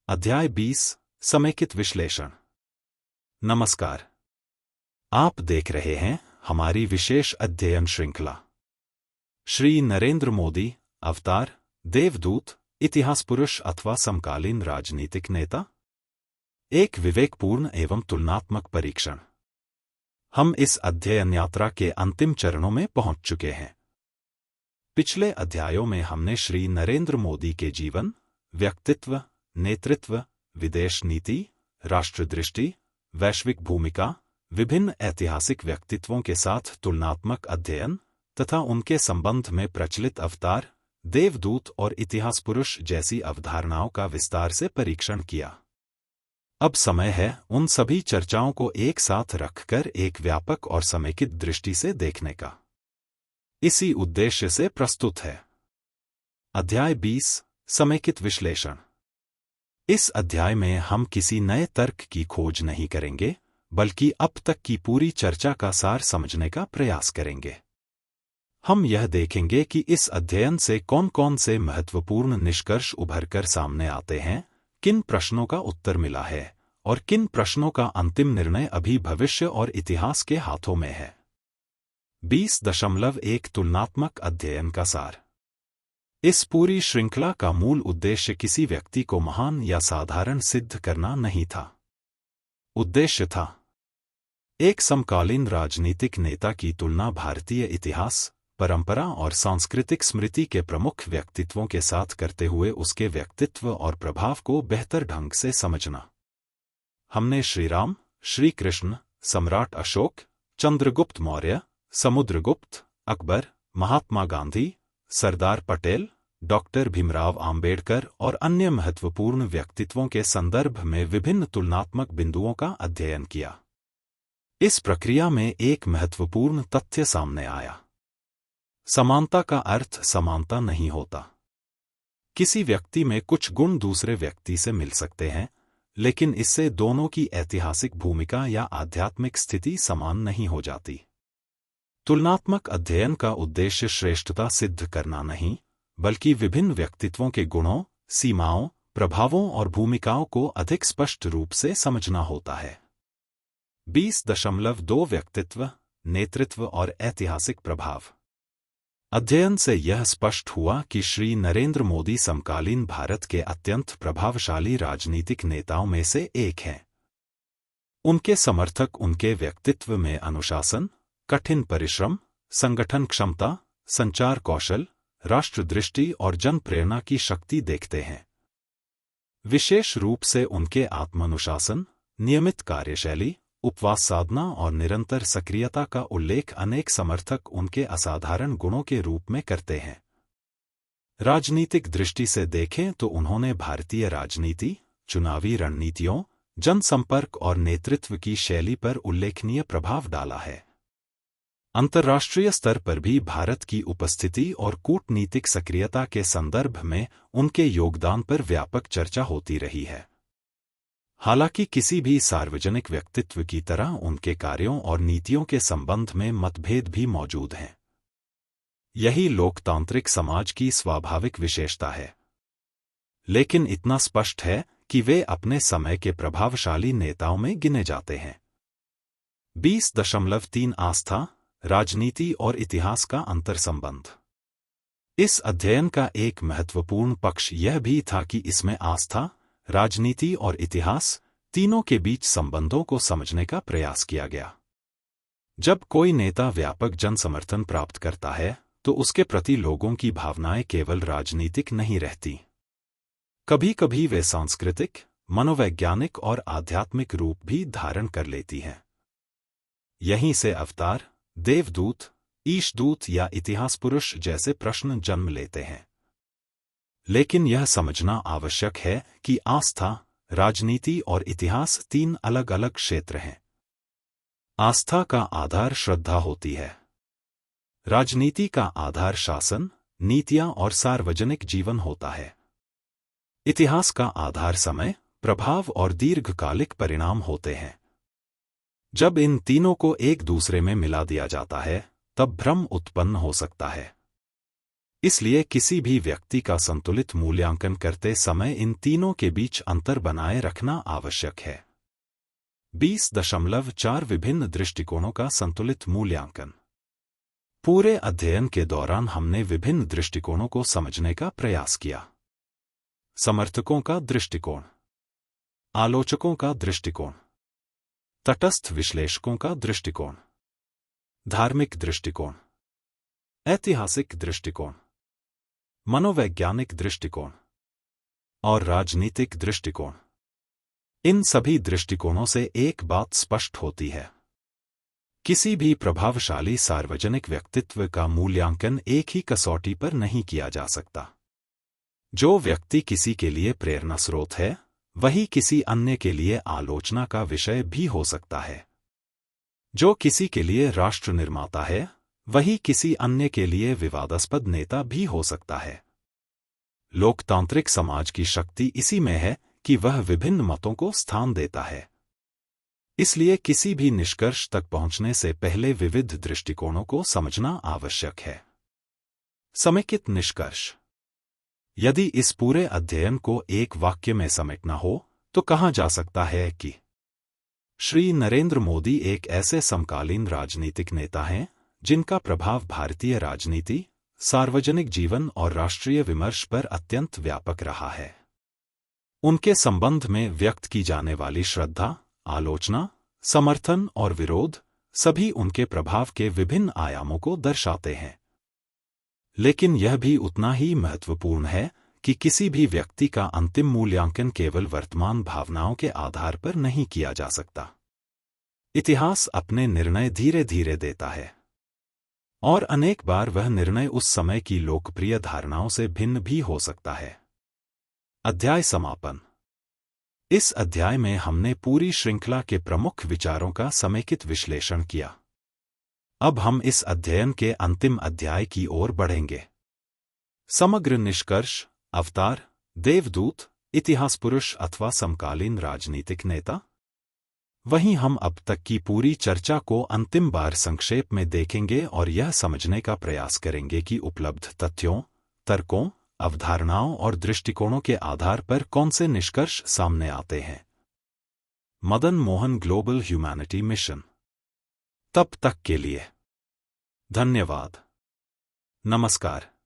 अध्याय 20 समेकित विश्लेषण। नमस्कार, आप देख रहे हैं हमारी विशेष अध्ययन श्रृंखला श्री नरेंद्र मोदी अवतार, देवदूत, इतिहास पुरुष अथवा समकालीन राजनीतिक नेता, एक विवेकपूर्ण एवं तुलनात्मक परीक्षण। हम इस अध्ययन यात्रा के अंतिम चरणों में पहुंच चुके हैं। पिछले अध्यायों में हमने श्री नरेंद्र मोदी के जीवन, व्यक्तित्व, नेतृत्व, विदेश नीति, राष्ट्रदृष्टि, वैश्विक भूमिका, विभिन्न ऐतिहासिक व्यक्तित्वों के साथ तुलनात्मक अध्ययन तथा उनके संबंध में प्रचलित अवतार, देवदूत और इतिहास पुरुष जैसी अवधारणाओं का विस्तार से परीक्षण किया। अब समय है उन सभी चर्चाओं को एक साथ रखकर एक व्यापक और समेकित दृष्टि से देखने का। इसी उद्देश्य से प्रस्तुत है अध्याय 20 समेकित विश्लेषण। इस अध्याय में हम किसी नए तर्क की खोज नहीं करेंगे, बल्कि अब तक की पूरी चर्चा का सार समझने का प्रयास करेंगे। हम यह देखेंगे कि इस अध्ययन से कौन कौन से महत्वपूर्ण निष्कर्ष उभरकर सामने आते हैं, किन प्रश्नों का उत्तर मिला है और किन प्रश्नों का अंतिम निर्णय अभी भविष्य और इतिहास के हाथों में है। 20.1 तुलनात्मक अध्ययन का सार। इस पूरी श्रृंखला का मूल उद्देश्य किसी व्यक्ति को महान या साधारण सिद्ध करना नहीं था। उद्देश्य था एक समकालीन राजनीतिक नेता की तुलना भारतीय इतिहास, परंपरा और सांस्कृतिक स्मृति के प्रमुख व्यक्तित्वों के साथ करते हुए उसके व्यक्तित्व और प्रभाव को बेहतर ढंग से समझना। हमने श्रीराम, श्री कृष्ण, सम्राट अशोक, चंद्रगुप्त मौर्य, समुद्रगुप्त, अकबर, महात्मा गांधी, सरदार पटेल, डॉक्टर भीमराव आम्बेडकर और अन्य महत्वपूर्ण व्यक्तित्वों के संदर्भ में विभिन्न तुलनात्मक बिंदुओं का अध्ययन किया। इस प्रक्रिया में एक महत्वपूर्ण तथ्य सामने आया। समानता का अर्थ समानता नहीं होता। किसी व्यक्ति में कुछ गुण दूसरे व्यक्ति से मिल सकते हैं, लेकिन इससे दोनों की ऐतिहासिक भूमिका या आध्यात्मिक स्थिति समान नहीं हो जाती। तुलनात्मक अध्ययन का उद्देश्य श्रेष्ठता सिद्ध करना नहीं, बल्कि विभिन्न व्यक्तित्वों के गुणों, सीमाओं, प्रभावों और भूमिकाओं को अधिक स्पष्ट रूप से समझना होता है। 20.2 व्यक्तित्व, नेतृत्व और ऐतिहासिक प्रभाव। अध्ययन से यह स्पष्ट हुआ कि श्री नरेंद्र मोदी समकालीन भारत के अत्यंत प्रभावशाली राजनीतिक नेताओं में से एक हैं। उनके समर्थक उनके व्यक्तित्व में अनुशासन, कठिन परिश्रम, संगठन क्षमता, संचार कौशल, राष्ट्रदृष्टि और जन प्रेरणा की शक्ति देखते हैं। विशेष रूप से उनके आत्मानुशासन, नियमित कार्यशैली, उपवास साधना और निरंतर सक्रियता का उल्लेख अनेक समर्थक उनके असाधारण गुणों के रूप में करते हैं। राजनीतिक दृष्टि से देखें तो उन्होंने भारतीय राजनीति, चुनावी रणनीतियों, जनसंपर्क और नेतृत्व की शैली पर उल्लेखनीय प्रभाव डाला है। अंतर्राष्ट्रीय स्तर पर भी भारत की उपस्थिति और कूटनीतिक सक्रियता के संदर्भ में उनके योगदान पर व्यापक चर्चा होती रही है। हालांकि किसी भी सार्वजनिक व्यक्तित्व की तरह उनके कार्यों और नीतियों के संबंध में मतभेद भी मौजूद हैं। यही लोकतांत्रिक समाज की स्वाभाविक विशेषता है। लेकिन इतना स्पष्ट है कि वे अपने समय के प्रभावशाली नेताओं में गिने जाते हैं। 20.3 आस्था, राजनीति और इतिहास का अंतर्संबंध। इस अध्ययन का एक महत्वपूर्ण पक्ष यह भी था कि इसमें आस्था, राजनीति और इतिहास तीनों के बीच संबंधों को समझने का प्रयास किया गया। जब कोई नेता व्यापक जन समर्थन प्राप्त करता है, तो उसके प्रति लोगों की भावनाएं केवल राजनीतिक नहीं रहती। कभी कभी वे सांस्कृतिक, मनोवैज्ञानिक और आध्यात्मिक रूप भी धारण कर लेती हैं। यहीं से अवतार, देवदूत, ईशदूत या इतिहास पुरुष जैसे प्रश्न जन्म लेते हैं। लेकिन यह समझना आवश्यक है कि आस्था, राजनीति और इतिहास तीन अलग अलग क्षेत्र हैं। आस्था का आधार श्रद्धा होती है। राजनीति का आधार शासन, नीतियां और सार्वजनिक जीवन होता है। इतिहास का आधार समय, प्रभाव और दीर्घकालिक परिणाम होते हैं। जब इन तीनों को एक दूसरे में मिला दिया जाता है, तब भ्रम उत्पन्न हो सकता है। इसलिए किसी भी व्यक्ति का संतुलित मूल्यांकन करते समय इन तीनों के बीच अंतर बनाए रखना आवश्यक है। 20.4 विभिन्न दृष्टिकोणों का संतुलित मूल्यांकन। पूरे अध्ययन के दौरान हमने विभिन्न दृष्टिकोणों को समझने का प्रयास किया। समर्थकों का दृष्टिकोण, आलोचकों का दृष्टिकोण, तटस्थ विश्लेषकों का दृष्टिकोण, धार्मिक दृष्टिकोण, ऐतिहासिक दृष्टिकोण, मनोवैज्ञानिक दृष्टिकोण और राजनीतिक दृष्टिकोण। इन सभी दृष्टिकोणों से एक बात स्पष्ट होती है, किसी भी प्रभावशाली सार्वजनिक व्यक्तित्व का मूल्यांकन एक ही कसौटी पर नहीं किया जा सकता। जो व्यक्ति किसी के लिए प्रेरणा स्रोत है, वही किसी अन्य के लिए आलोचना का विषय भी हो सकता है। जो किसी के लिए राष्ट्र निर्माता है, वही किसी अन्य के लिए विवादास्पद नेता भी हो सकता है। लोकतांत्रिक समाज की शक्ति इसी में है कि वह विभिन्न मतों को स्थान देता है। इसलिए किसी भी निष्कर्ष तक पहुंचने से पहले विविध दृष्टिकोणों को समझना आवश्यक है। समेकित निष्कर्ष। यदि इस पूरे अध्ययन को एक वाक्य में समेटना हो तो कहा जा सकता है कि श्री नरेंद्र मोदी एक ऐसे समकालीन राजनीतिक नेता हैं जिनका प्रभाव भारतीय राजनीति, सार्वजनिक जीवन और राष्ट्रीय विमर्श पर अत्यंत व्यापक रहा है। उनके संबंध में व्यक्त की जाने वाली श्रद्धा, आलोचना, समर्थन और विरोध सभी उनके प्रभाव के विभिन्न आयामों को दर्शाते हैं। लेकिन यह भी उतना ही महत्वपूर्ण है कि किसी भी व्यक्ति का अंतिम मूल्यांकन केवल वर्तमान भावनाओं के आधार पर नहीं किया जा सकता। इतिहास अपने निर्णय धीरे धीरे देता है और अनेक बार वह निर्णय उस समय की लोकप्रिय धारणाओं से भिन्न भी हो सकता है। अध्याय समापन। इस अध्याय में हमने पूरी श्रृंखला के प्रमुख विचारों का समेकित विश्लेषण किया। अब हम इस अध्ययन के अंतिम अध्याय की ओर बढ़ेंगे। समग्र निष्कर्ष, अवतार, देवदूत, इतिहास पुरुष अथवा समकालीन राजनीतिक नेता। वहीं हम अब तक की पूरी चर्चा को अंतिम बार संक्षेप में देखेंगे और यह समझने का प्रयास करेंगे कि उपलब्ध तथ्यों, तर्कों, अवधारणाओं और दृष्टिकोणों के आधार पर कौन से निष्कर्ष सामने आते हैं। Madan Mohan global humanity mission. तब तक के लिए धन्यवाद। नमस्कार।